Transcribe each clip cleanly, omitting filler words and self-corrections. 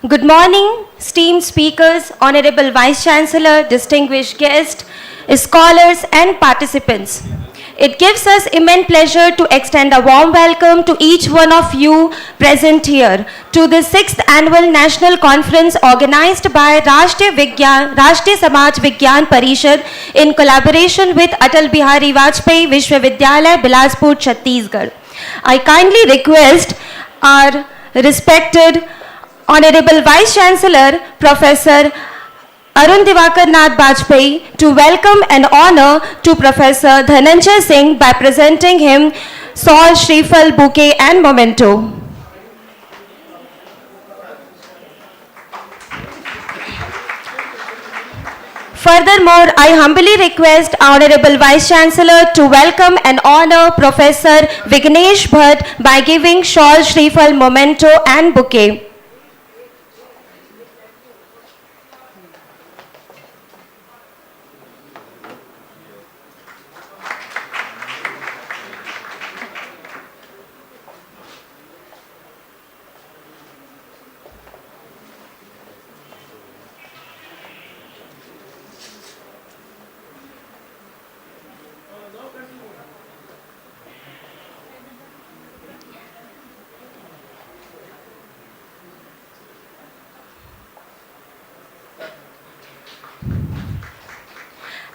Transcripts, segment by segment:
Good morning, esteemed speakers, Honorable Vice Chancellor, distinguished guests, scholars and participants. It gives us immense pleasure to extend a warm welcome to each one of you present here to the 6th Annual National Conference organized by Rastriya Samaj Vigyan Parishad in collaboration with Atal Bihari Vajpayee Vishwavidyalaya, Bilaspur, Chhattisgarh. I kindly request our respected Honorable Vice Chancellor, Professor Arun Divakar Nath Bajpayee, to welcome and honor to Professor Dhananjay Singh by presenting him Saul Shrifal bouquet and memento. Furthermore, I humbly request Honorable Vice Chancellor to welcome and honor Professor Vignesh Bhatt by giving Saul Shrifal memento and bouquet.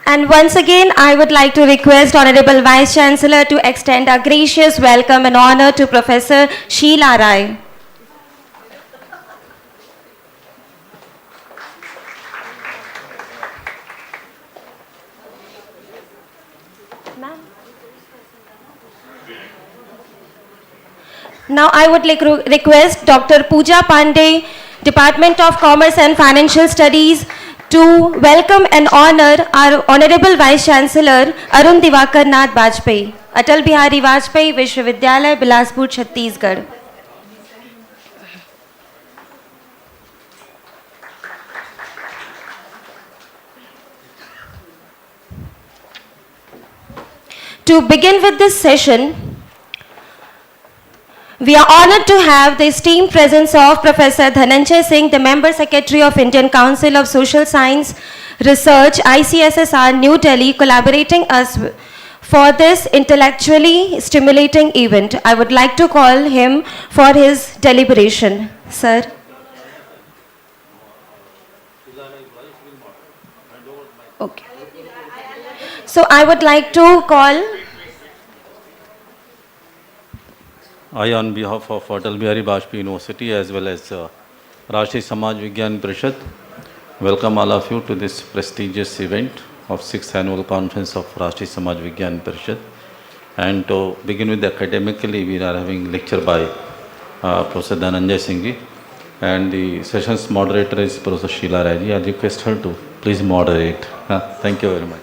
And once again, I would like to request Honorable Vice Chancellor to extend a gracious welcome and honor to Professor Sheila Rai. Now I would like to request Dr. Pooja Pandey, Department of Commerce and Financial Studies, to welcome and honor our Honorable Vice Chancellor Arun Divakar Nath Bajpayee, Atal Bihari Vajpayee Vishwavidyalaya, Bilaspur, Chhattisgarh. To begin with this session, we are honored to have the esteemed presence of Professor Dhananjay Singh, the Member Secretary of Indian Council of Social Science Research, ICSSR, New Delhi, collaborating us for this intellectually stimulating event. I would like to call him for his deliberation. Sir. Okay. So I would like to call on behalf of Atal Bihari Vajpayee University as well as Rastriya Samaj Vigyan Parishad, welcome all of you to this prestigious event of 6th Annual Conference of Rastriya Samaj Vigyan Parishad. And to begin with academically, we are having lecture by Professor Dhananjay Singh ji, and the session's moderator is Professor Sheila Rai ji. I request her to please moderate. Thank you very much.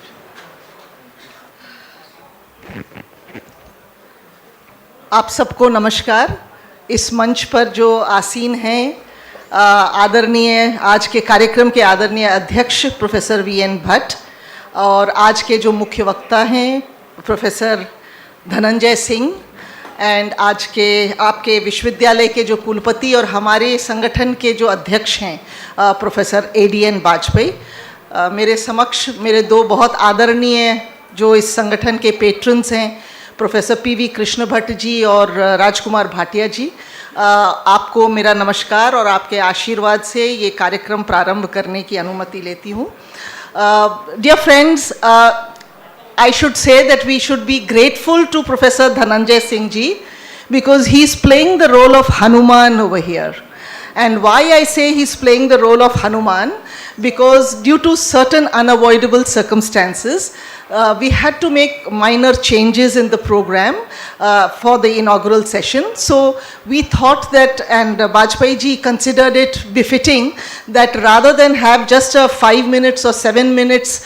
आप सबको नमस्कार। इस मंच पर जो आसीन हैं आदरणीय आज के कार्यक्रम के आदरणीय अध्यक्ष प्रोफेसर वीएन भट्ट और आज के जो मुख्य वक्ता हैं प्रोफेसर धनंजय सिंह एंड आज के आपके विश्वविद्यालय के जो कुलपति और हमारे संगठन के जो अध्यक्ष हैं प्रोफेसर एडीएन वाजपेयी, मेरे समक्ष मेरे दो बहुत आदरणीय जो इस संगठन के पेट्रन्स हैं प्रोफेसर पीवी कृष्ण भट्ट जी और राजकुमार भाटिया जी, आपको मेरा नमस्कार और आपके आशीर्वाद से ये कार्यक्रम प्रारंभ करने की अनुमति लेती हूँ। Dear friends, I should say that we should be grateful to Professor Dhananjay Singh ji because he is playing the role of Hanuman over here. And why I say he's playing the role of Hanuman? Because due to certain unavoidable circumstances, we had to make minor changes in the program for the inaugural session. So we thought that, and Bajpayee ji considered it befitting that rather than have just a 5 minutes or 7 minutes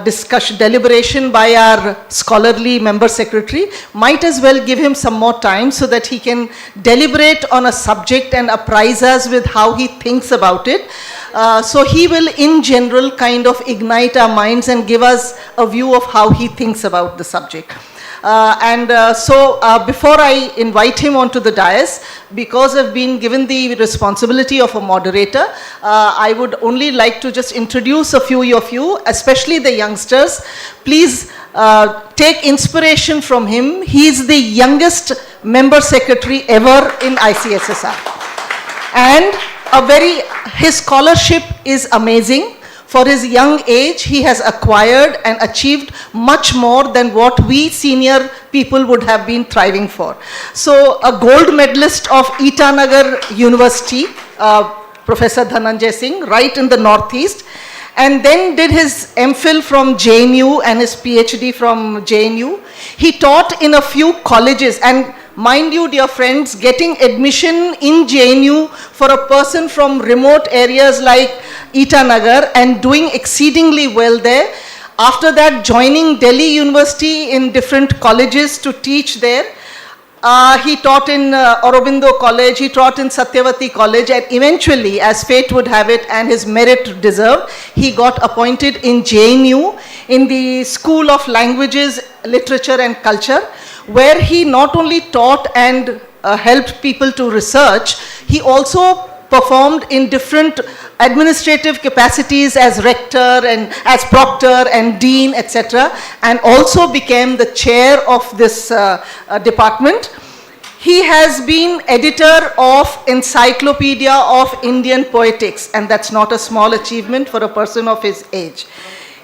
discussion, deliberation by our scholarly member secretary, might as well give him some more time so that he can deliberate on a subject and apprise us with how he thinks about it. So he will in general kind of ignite our minds and give us a view of how he thinks about the subject. Before I invite him onto the dais, because I've been given the responsibility of a moderator, I would only like to just introduce a few of you, especially the youngsters. Please take inspiration from him. He's the youngest member secretary ever in ICSSR. And his scholarship is amazing. For his young age, he has acquired and achieved much more than what we senior people would have been thriving for. So, a gold medalist of Inaugural University, Professor Dhananjay Singh, right in the Northeast, and then did his MPhil from JNU and his PhD from JNU. He taught in a few colleges, and mind you, dear friends, getting admission in JNU for a person from remote areas like Itanagar and doing exceedingly well there. After that, joining Delhi University in different colleges to teach there. He taught in Aurobindo College, he taught in Satyavati College, and eventually, as fate would have it and his merit deserved, he got appointed in JNU in the School of Languages, Literature and Culture, where he not only taught and helped people to research, he also performed in different administrative capacities as rector and as proctor and dean, etc., and also became the chair of this department. He has been editor of Encyclopedia of Indian Poetics, and that's not a small achievement for a person of his age.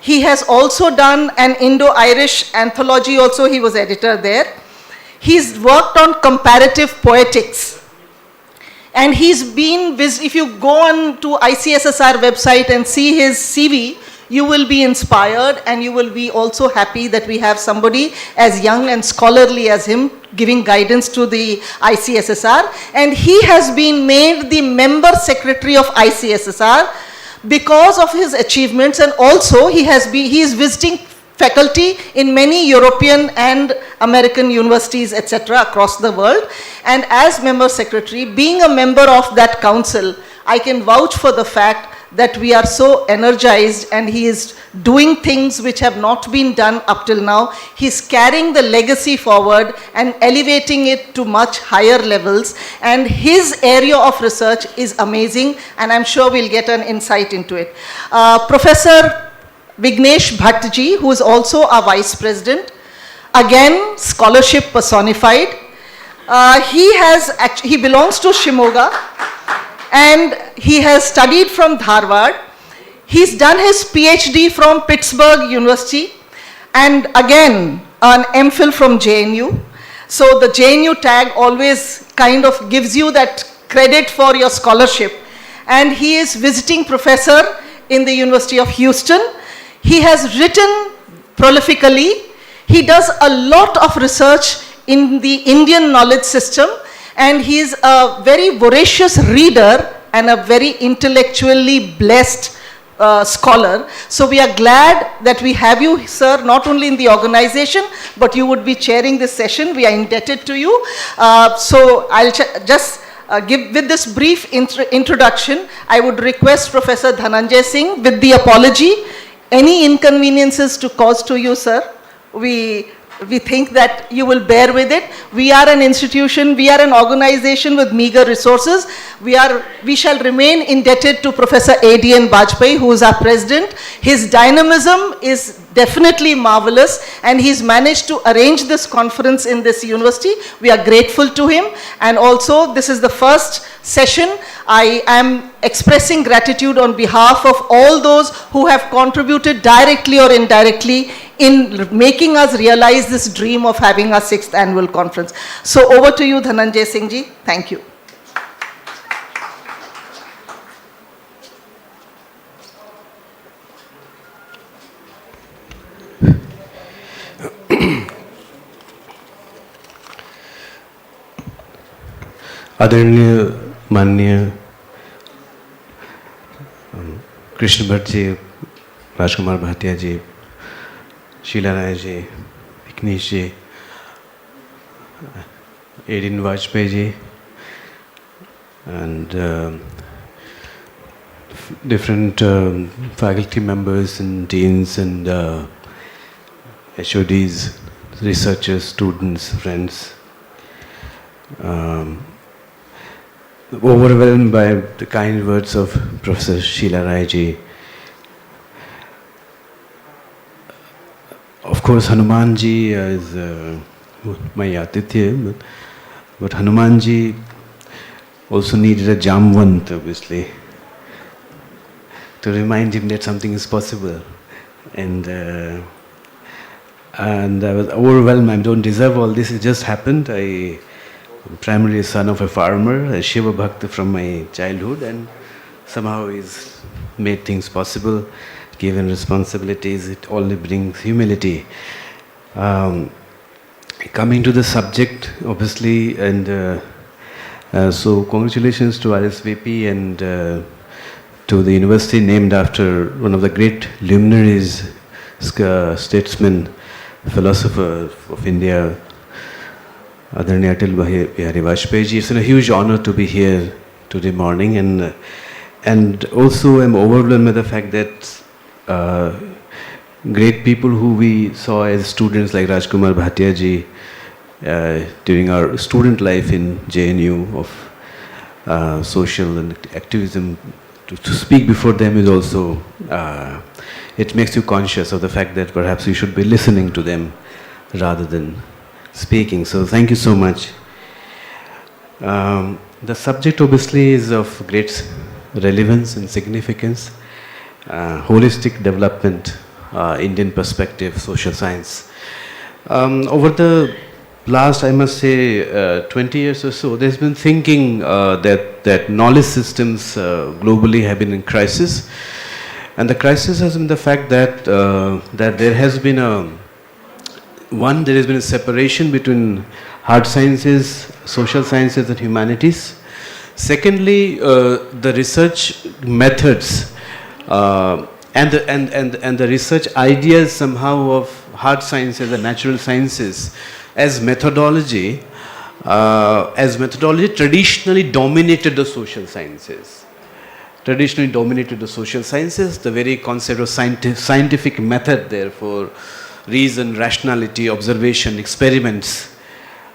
He has also done an Indo-Irish anthology, also he was editor there. He's worked on comparative poetics. And he's been, if you go on to ICSSR website and see his CV, you will be inspired and you will be also happy that we have somebody as young and scholarly as him giving guidance to the ICSSR. And he has been made the member secretary of ICSSR because of his achievements, and also he is visiting faculty in many European and American universities, etc., across the world. And as member secretary, being a member of that council, I can vouch for the fact that we are so energized, and he is doing things which have not been done up till now. He's carrying the legacy forward and elevating it to much higher levels, and his area of research is amazing, and I'm sure we'll get an insight into it. Professor Vignesh Bhattji, who is also our vice president, again scholarship personified. He belongs to Shimoga, and he has studied from Dharwad. He's done his PhD from Pittsburgh University, and again an MPhil from JNU. So the JNU tag always kind of gives you that credit for your scholarship. And he is visiting professor in the University of Houston. He has written prolifically. He does a lot of research in the Indian knowledge system, and he is a very voracious reader and a very intellectually blessed scholar. So we are glad that we have you, sir, not only in the organization, but you would be chairing this session. We are indebted to you. So I'll just give, with this brief introduction, I would request Professor Dhananjay Singh, with the apology, any inconveniences to cause to you, sir, we think that you will bear with it. We are an institution, we are an organization with meager resources. We shall remain indebted to Professor A.D.N. Bajpai, who is our president. His dynamism is definitely marvelous, and he's managed to arrange this conference in this university. We are grateful to him, and also this is the first session. I am expressing gratitude on behalf of all those who have contributed directly or indirectly in making us realize this dream of having our 6th annual conference. So over to you, Dhananjay Singh ji. Thank you. आदरणीय माननीय Krishna Bhatt ji, Rajkumar Bhatia ji, Sheela Rai ji, Vignesh ji, Edin Vajpayee ji, and different faculty members and deans and HODs, researchers, students, friends. Overwhelmed by the kind words of Professor Sheila Rai ji. Of course, Hanuman ji is my Atithya, but Hanuman ji also needed a Jamvant, obviously, to remind him that something is possible. And I was overwhelmed. I don't deserve all this. It just happened. I'm primarily a son of a farmer, a Shiva Bhakta from my childhood, and somehow he's made things possible. Given responsibilities, it only brings humility. Coming to the subject, obviously, and so congratulations to RSVP and to the university named after one of the great luminaries, statesmen, philosopher of India, Adarniya Atal Bihari Vajpayee ji. It's a huge honor to be here today morning, and also I'm overwhelmed by the fact that great people who we saw as students like Rajkumar Bhatia ji during our student life in JNU of social and activism, to speak before them is also, it makes you conscious of the fact that perhaps you should be listening to them rather than speaking. So thank you so much. The subject obviously is of great relevance and significance. Holistic development, Indian perspective, social science. Over the last, I must say, 20 years or so, there's been thinking that knowledge systems globally have been in crisis. And the crisis has been the fact that there has been there has been a separation between hard sciences, social sciences and humanities. Secondly, the research methods and the research ideas somehow of hard sciences and natural sciences as methodology traditionally dominated the social sciences. The very concept of scientific method, therefore, reason, rationality, observation, experiments.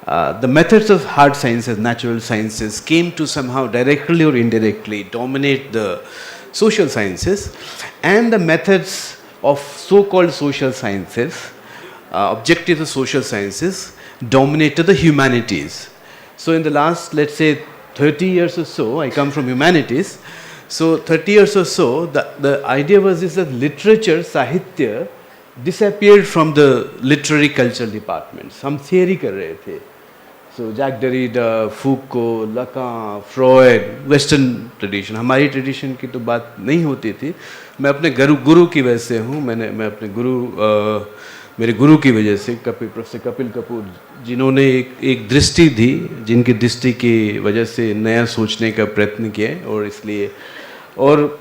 The methods of hard sciences, natural sciences came to somehow directly or indirectly dominate the social sciences, and the methods of so-called social sciences, objectives of social sciences, dominated the humanities. So in the last, let's say, 30 years or so, I come from humanities, so 30 years or so, the idea was this, that literature, sahitya, disappeared from the literary cultural departments. हम theory कर रहे थे. So Jacques Derrida, Foucault, Lacan, Freud, Western tradition. हमारी tradition की तो बात नहीं होती थी. मैं अपने गुरु की वजह से हूँ. मैं अपने मेरे गुरु की वजह से प्रोफेसर कपिल कपूर, जिन्होंने एक दृष्टि दी, जिनकी दृष्टि की वजह से नया सोचने का प्रयत्न किया, और इसलिए और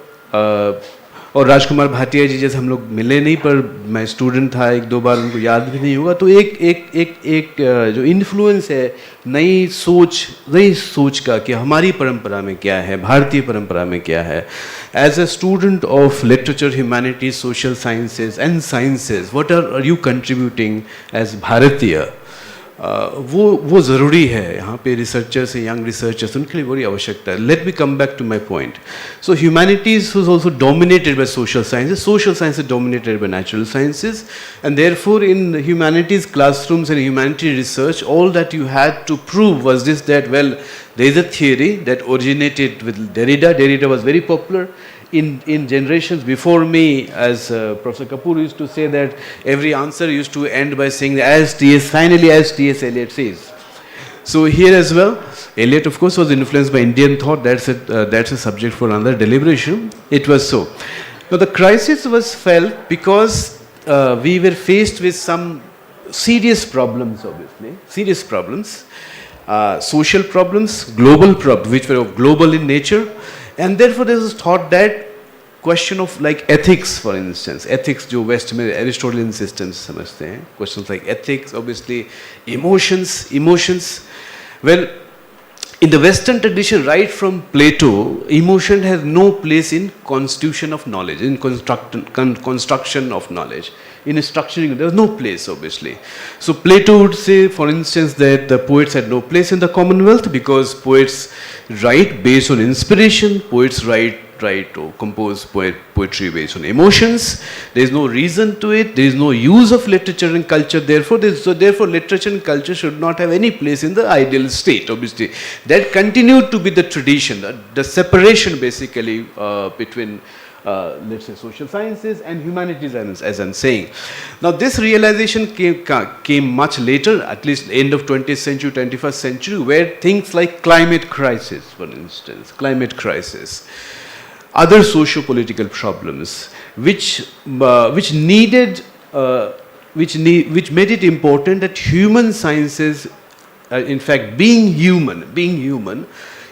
राजकुमार भाटिया जी जैसे हम लोग मिले नहीं, पर मैं स्टूडेंट था, एक दो बार उनको याद भी नहीं होगा. तो एक जो इन्फ्लुएंस है नई सोच का कि हमारी परंपरा में क्या है, भारतीय परंपरा में क्या है. As a student of literature, humanities, social sciences and sciences, what are you contributing as भारतीय, वो ज़रूरी है. यहाँ पे रिसर्चर्स हैं, यंग रिसर्चर्स, उनके लिए बड़ी आवश्यकता है. Let me come back to my point. So humanities was also dominated by social sciences dominated by natural sciences, and therefore in humanities classrooms and humanity research, all that you had to prove was this, that well, there is a theory that originated with Derrida was very popular in generations before me, as Professor Kapoor used to say that every answer used to end by saying as T.S. Eliot says. So here as well, Eliot of course was influenced by Indian thought. That's a subject for another deliberation. It was so. Now the crisis was felt because we were faced with some serious problems, obviously, serious problems, social problems, global problems, which were global in nature. And therefore there was thought that question of like ethics, for instance, ethics जो waste में Aristotelian systems समझते हैं, questions like ethics, obviously emotions. Well, in the Western tradition, right from Plato, emotion has no place in constitution of knowledge, in construction of knowledge. in structuring. There was no place, obviously. So Plato would say, for instance, that the poets had no place in the Commonwealth because poets write based on inspiration, poets write or compose poetry based on emotions. There is no reason to it. There is no use of literature and culture. Therefore, literature and culture should not have any place in the ideal state. Obviously, that continued to be the tradition, the separation basically between let's say social sciences and humanities, as I'm saying. Now this realization came much later, at least end of 20th century, 21st century, where things like climate crisis, for instance, climate crisis, other socio-political problems, which made it important that human sciences, in fact, being human,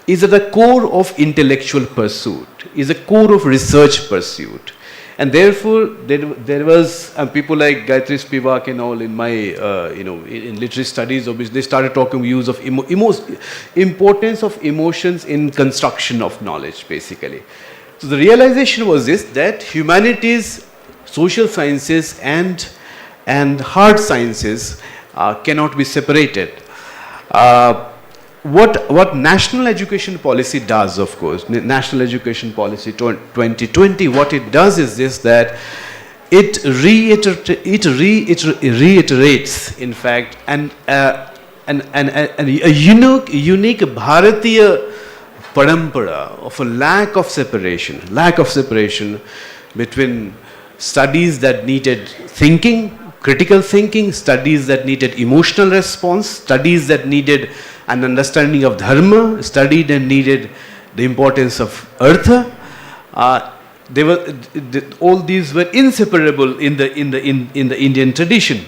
is at the core of intellectual pursuit, is a core of research pursuit. And therefore, there was people like Gayatri Spivak and all in my, in literary studies, obviously, they started talking use of importance of emotions in construction of knowledge, basically. So the realization was this, that humanities, social sciences and hard sciences cannot be separated. What national education policy does, of course, National Education Policy 2020, what it does is this, that it reiterates, in fact, a unique Bharatiya parampara of a lack of separation between studies that needed thinking, critical thinking, studies that needed emotional response, studies that needed an understanding of dharma, studied and needed the importance of artha. All these were inseparable in the Indian tradition.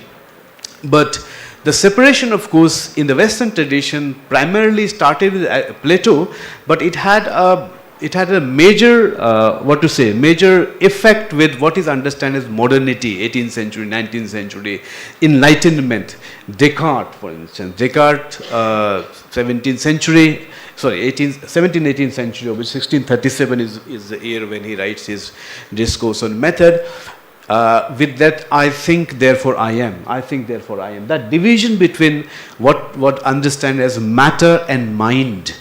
But the separation, of course, in the Western tradition primarily started with Plato, but it had a major, major effect with what is understood as modernity, 18th century, 19th century, Enlightenment. Descartes, for instance, 17th century, 18th century, of which 1637 is the year when he writes his discourse on method. With that, I think, therefore I am. That division between what understand as matter and mind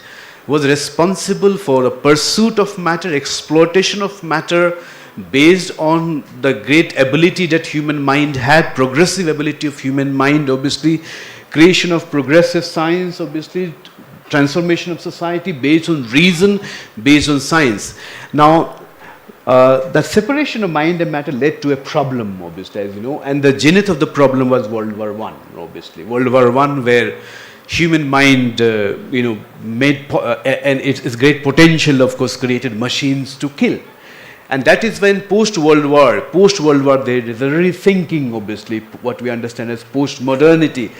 was responsible for a pursuit of matter, exploitation of matter, based on the great ability that human mind had, progressive ability of human mind, obviously, creation of progressive science, obviously, transformation of society based on reason, based on science. Now, that separation of mind and matter led to a problem, obviously, as you know, and the zenith of the problem was World War I, obviously. World War I, where human mind, made, and its great potential, of course, created machines to kill. And that is when post-World War, there is a rethinking, obviously, what we understand as post-modernity.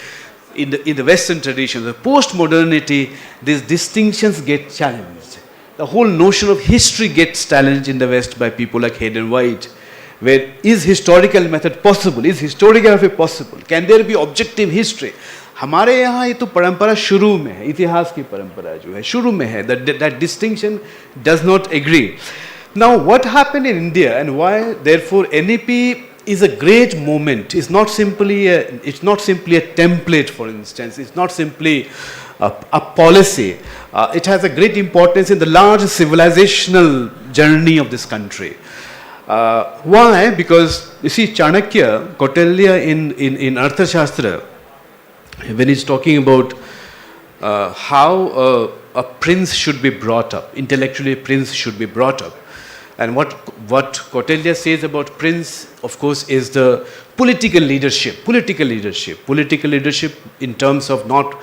In the Western tradition, the post-modernity, these distinctions get challenged. The whole notion of history gets challenged in the West by people like Hayden White, where is historical method possible? Is historiography possible? Can there be objective history? हमारे यहाँ ये तो परंपरा शुरू में है, इतिहास की परंपरा जो है शुरू में है, that distinction does not agree. Now, what happened in India and why, therefore, NEP is a great moment. It's not simply a template, for instance. It's not simply a policy. It has a great importance in the large civilizational journey of this country. Why? Because you see, Chanakya, Kautilya in Arthashastra, when he's talking about how a prince should be brought up, intellectually a prince should be brought up. And what Kautilya says about prince, of course, is the political leadership in terms of not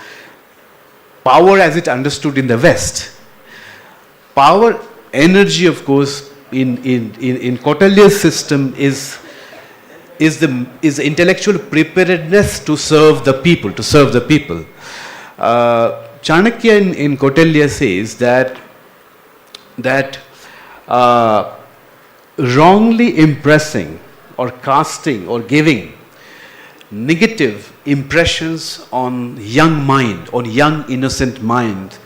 power as it understood in the West. Power, energy, of course, in Kautilya's system is the intellectual preparedness to serve the people, Chanakya in Kautilya says that wrongly impressing or casting or giving negative impressions on young mind, on young innocent mind,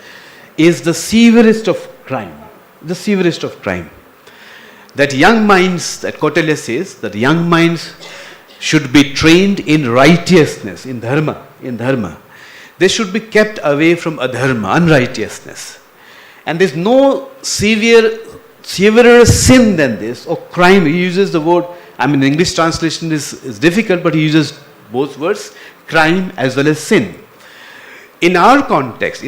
is the severest of crime. That young minds, that Kautilya says, that young minds should be trained in righteousness, in dharma. They should be kept away from adharma, unrighteousness. And there's no severer sin than this, or crime. He uses the word, English translation is difficult, but he uses both words, crime as well as sin. In our context,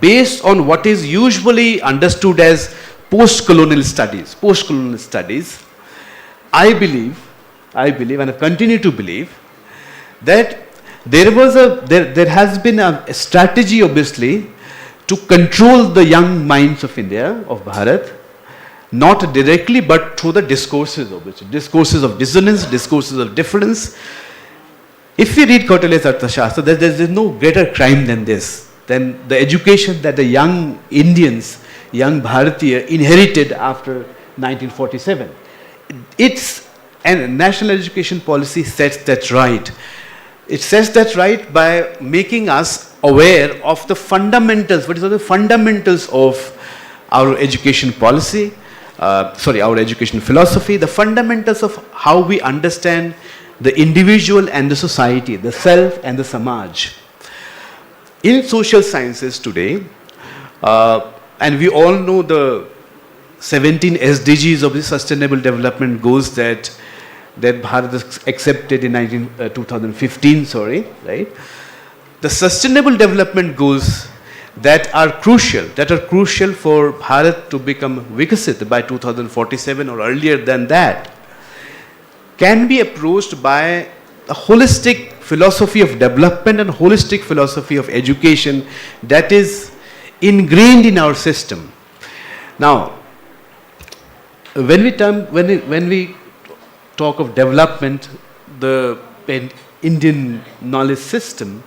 based on what is usually understood as post-colonial studies, I believe, and I continue to believe, that there has been a strategy, obviously, to control the young minds of India, of Bharat, not directly, but through the discourses, obviously. Discourses of dissonance, discourses of difference. If we read Kautilya's Arthashastra, there is no greater crime than this, than the education that the young Indians, young Bharatiya inherited after 1947. And national education policy sets that right. It sets that right by making us aware of the fundamentals. What are the fundamentals of our education policy? Our education philosophy, the fundamentals of how we understand the individual and the society, the self and the Samaj. In social sciences today, and we all know the 17 SDGs of the Sustainable Development Goals that Bharat accepted in 2015, right? The Sustainable Development Goals that are crucial for Bharat to become Vikasit by 2047 or earlier than that, can be approached by a holistic philosophy of development and holistic philosophy of education that is ingrained in our system. Now, when we talk of development, the Indian knowledge system,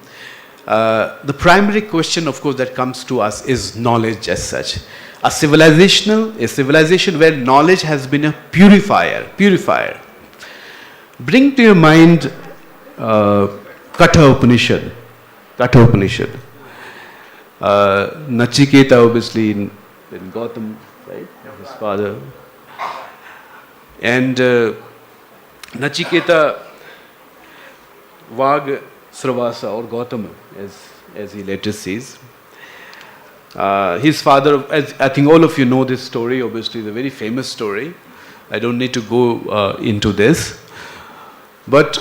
the primary question, of course, that comes to us is knowledge as such. A civilization where knowledge has been a purifier. Bring to your mind Katha Upanishad. Nachiketa, obviously, in Gautam, right? His father. And Nachiketa Vag Sravasa or Gautama, as he later says. His father, as I think all of you know this story, obviously, it's a very famous story. I don't need to go into this. But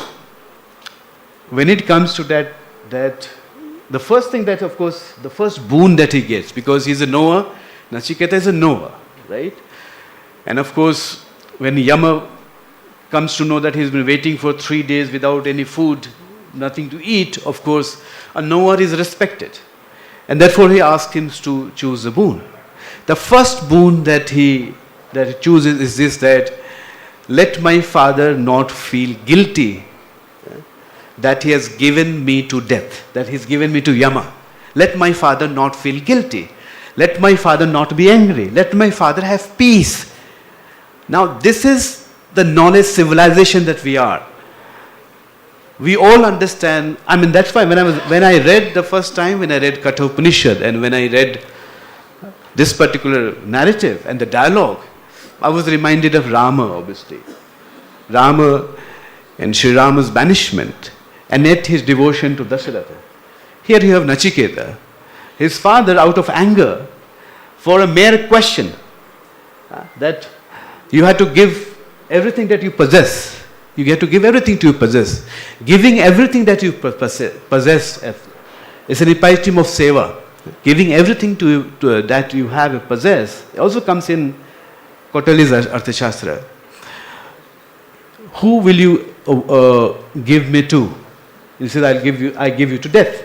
when it comes to that, the first thing that, of course, the first boon that he gets, because he's a knower, Nachiketa is a knower, right? And of course, when Yama comes to know that he's been waiting for 3 days without any food, nothing to eat, of course, a knower is respected. And therefore he asks him to choose a boon. The first boon that he chooses is this, that let my father not feel guilty that he has given me to death, that he's given me to Yama. Let my father not feel guilty. Let my father not be angry. Let my father have peace. Now this is the knowledge civilization that we are. We all understand, that's why when I read the first time, when I read Katha Upanishad and when I read this particular narrative and the dialogue, I was reminded of Rama, obviously. Rama and Sri Rama's banishment and yet his devotion to Dasharatha. Here you have Nachiketa, his father, out of anger for a mere question that you had to give everything that you possess. You get to give everything to you possess. Giving everything that you possess is an epitome of seva. Giving everything that you have possess also comes in Kautilya's Arthashastra. Who will you give me to? He says, I give you to death.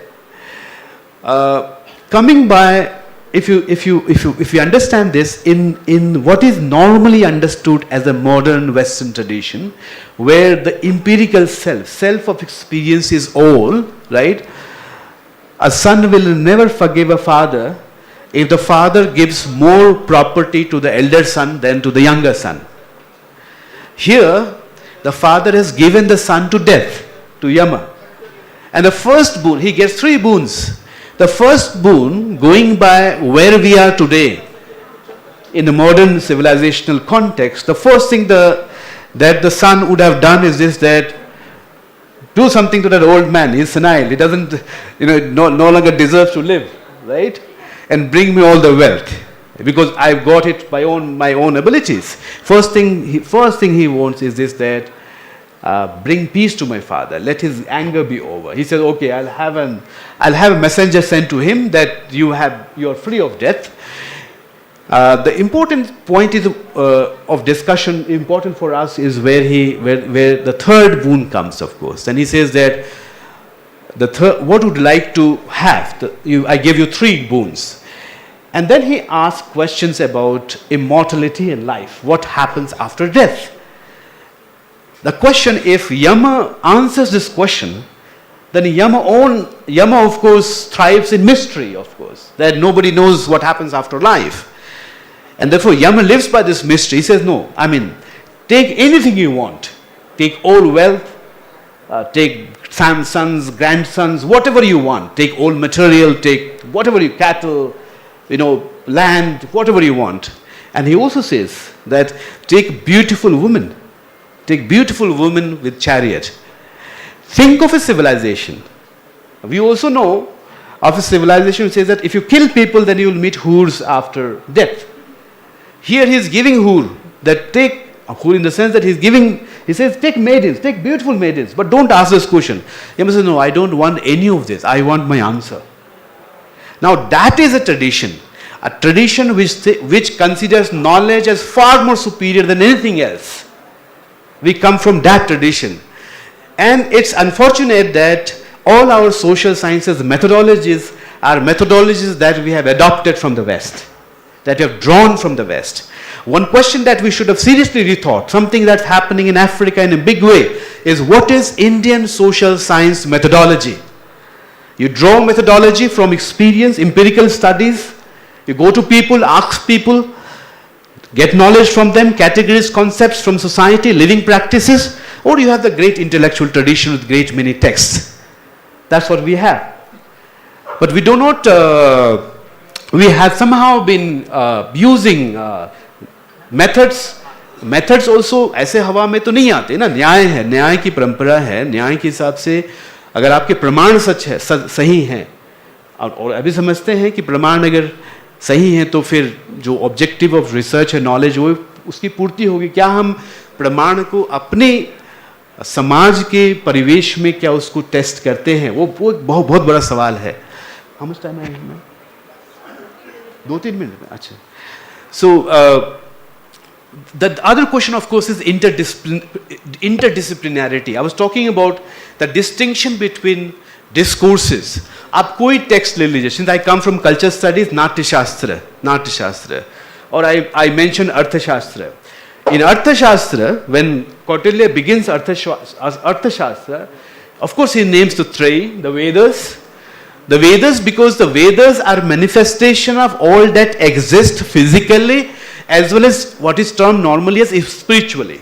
Coming by, if you understand this in what is normally understood as a modern Western tradition, where the empirical self of experience is all, right? A son will never forgive a father if the father gives more property to the elder son than to the younger son. Here, the father has given the son to death, to Yama. And the first boon, he gets 3 boons. The first boon, going by where we are today, in the modern civilizational context, the first thing the that the son would have done is this, that do something to that old man, he's senile, he doesn't, no longer deserves to live, right? And bring me all the wealth, because I've got it by my own abilities. First thing he wants is this, that bring peace to my father, let his anger be over. He says, okay, I'll have a messenger sent to him that you are free of death. The important point is of discussion, important for us, is where the third boon comes, of course. And he says that what would you like to have? I gave you 3 boons. And then he asks questions about immortality and life. What happens after death? The question, if Yama answers this question, then Yama of course thrives in mystery, of course, that nobody knows what happens after life. And therefore Yama lives by this mystery. He says, no, take anything you want. Take all wealth, take sons, grandsons, whatever you want. Take all material, take whatever you, cattle, land, whatever you want. And he also says that take beautiful women. Take beautiful women with chariot. Think of a civilization. We also know of a civilization which says that if you kill people, then you will meet hoors after death. Here he is giving hoor, that take hoor in the sense that he says take maidens, take beautiful maidens, but don't ask this question. Yama says, no, I don't want any of this, I want my answer. Now that is a tradition which considers knowledge as far more superior than anything else. We come from that tradition. And it's unfortunate that all our social sciences methodologies are methodologies that we have adopted from the West, that we have drawn from the West. One question that we should have seriously rethought, something that's happening in Africa in a big way, is what is Indian social science methodology? You draw methodology from experience, empirical studies, you go to people, ask people, get knowledge from them, categories, concepts from society, living practices, or you have the great intellectual tradition with great many texts. That's what we have. But we do not, we have somehow been using methods. Methods also ऐसे हवा में तो नहीं आते ना, न्याय है, न्याय की परंपरा है, न्याय के हिसाब से अगर आपके प्रमाण सच है, सही हैं, और अभी समझते हैं कि प्रमाण अगर सही है तो फिर जो ऑब्जेक्टिव ऑफ रिसर्च है, नॉलेज, वो उसकी पूर्ति होगी. क्या हम प्रमाण को अपने समाज के परिवेश में क्या उसको टेस्ट करते हैं, वो बहुत बड़ा सवाल है. हाउ मच टाइम है? 2-3 मिनट में. अच्छा. सो the other question, of course, is interdisciplinarity. I was talking about the distinction between discourses. आप कोई text ले लीजिए. Since I come from culture studies, Natyashastra, or I mentioned अर्थशास्त्र. In अर्थशास्त्र, when Kautilya begins अर्थशास्त्र, of course he names the three, the Vedas. The Vedas, because the Vedas are manifestation of all that exists physically, as well as what is termed normally as spiritually.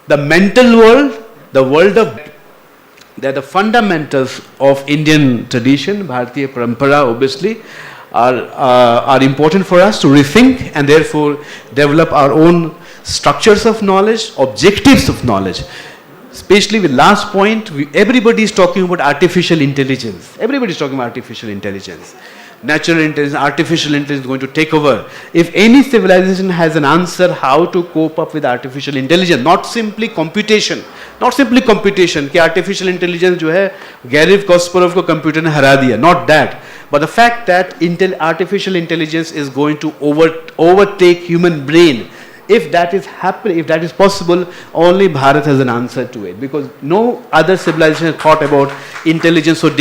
The mental world, the world of, they are the fundamentals of Indian tradition, Bharatiya Parampara, obviously, are important for us to rethink and therefore develop our own structures of knowledge, objectives of knowledge. Especially with last point, everybody is talking about artificial intelligence. Everybody is talking about artificial intelligence. Natural intelligence, artificial intelligence is going to take over. If any civilization has an answer how to cope up with artificial intelligence, not simply computation कि artificial intelligence जो है गैरिव कॉस्परोव को computer ने हरा दिया, not that, but the fact that artificial intelligence is going to overtake human brain. If that is happening, if that is possible, only Bharat has an answer to it, because no other civilization has thought about intelligence so deep.